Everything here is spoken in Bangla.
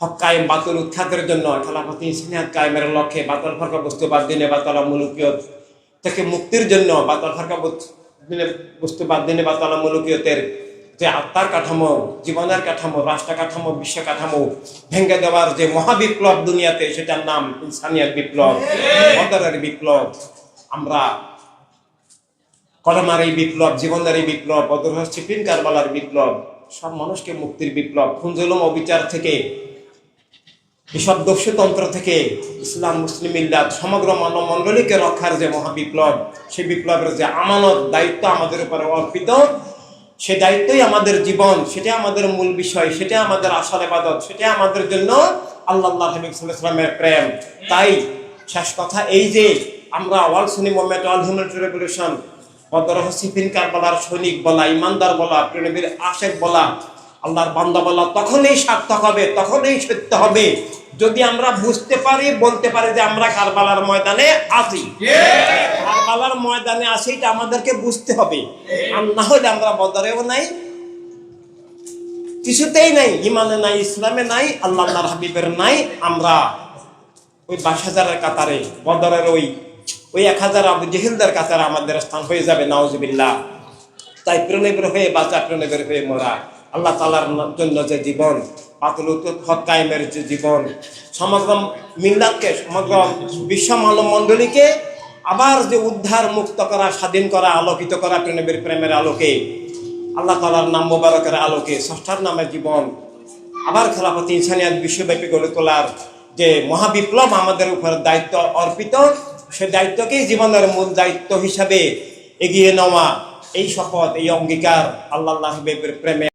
হক কায়েম বাতিল উৎখাতের জন্য খেলাফতে ইনসানিয়াত কায়েমের লক্ষ্যে বাতিল ফারকা বস্তুবাদ দিনে বাতালা মুলুকিয়ত থেকে মুক্তির জন্য বাতিল ফারকা বস্তুবাদ দিনে বাতালা মুলুকিয়তের যে আত্মার কাঠামো, জীবনের কাঠামো, রাষ্ট্র কাঠামো, বিশ্ব কাঠামো ভেঙে দেওয়ার যে মহাবিপ্লব দুনিয়াতে, সেটার নাম ইনসানিয়াত বিপ্লব, বদরের বিপ্লব। আমরা কলমার এই বিপ্লব, জীবনের এই বিপ্লব, বদর সিফিন কারবালার বিপ্লব, সব মানুষকে মুক্তির বিপ্লব, খুন-জুলুম অবিচার থেকে, এসব দস্যুতন্ত্র থেকে ইসলাম মুসলিম মিল্লাত সমগ্র মানব মণ্ডলীকে রক্ষার যে মহাবিপ্লব, সেই বিপ্লবের যে আমানত দায়িত্ব আমাদের উপরে অর্পিত, সে দায়িত্বই আমাদের জীবন, সেটাই আমাদের মূল বিষয়, সেটাই আমাদের আসল ইবাদত, সেটাই আমাদের জন্য আল্লাহ হাবিব সাল্লাল্লাহু আলাইহি ওয়াসাল্লামের প্রেম। তাই শেষ কথা এই যে আমরা অল সুন্নি মুভমেন্ট, অল হিউম্যানিটি রেভলিউশন, বদর সিফিন কারবালার সৈনিক বলা, ইমানদার বলা, প্রেমের আশেক বলা, আল্লাহর বান্দা বলা তখনই সার্থক হবে, তখনই সত্য হবে যদি আমরা বুঝতে পারি, বলতে পারি যে আমরা কারবালার ময়দানে আছি। কারবালার ময়দানে আছি এটা আমাদেরকে বুঝতে হবে, আর না হলে আমরা বদরেও নাই, কিছুতেই নাই, ইমানে নাই, ইসলামে নাই, আল্লাহর হাবিবের নাই। আমরা ওই 22,000-এর কাতারে, বদরের ওই 1000 আবু জেহেলদের কাতারে আমাদের স্থান হয়ে যাবে, নাউজুবিল্লাহ। তাই প্রণবের হয়ে বাঁচা, প্রণবের হয়ে মরা, আল্লাহ তাআলার জন্য যে জীবন, বাতিল হক কায়েমের যে জীবন, সমগ্র মিল্লাতকে, সমগ্র বিশ্ব মানব মণ্ডলীকে আবার যে উদ্ধার, মুক্ত করা, স্বাধীন করা, আলোকিত করা প্রণবের প্রেমের আলোকে, আল্লাহ তাআলার নাম মোবারকের আলোকে, ষষ্ঠার নামের জীবন, আবার খেলাফতে ইনসানিয়াত বিশ্বব্যাপী গড়ে তোলার যে মহাবিপ্লব আমাদের উপর দায়িত্ব অর্পিত, সে দায়িত্বকেই জীবনের মূল দায়িত্ব হিসাবে এগিয়ে নেওয়া, এই শপথ, এই অঙ্গীকার আল্লাহ হাবিবের প্রেমে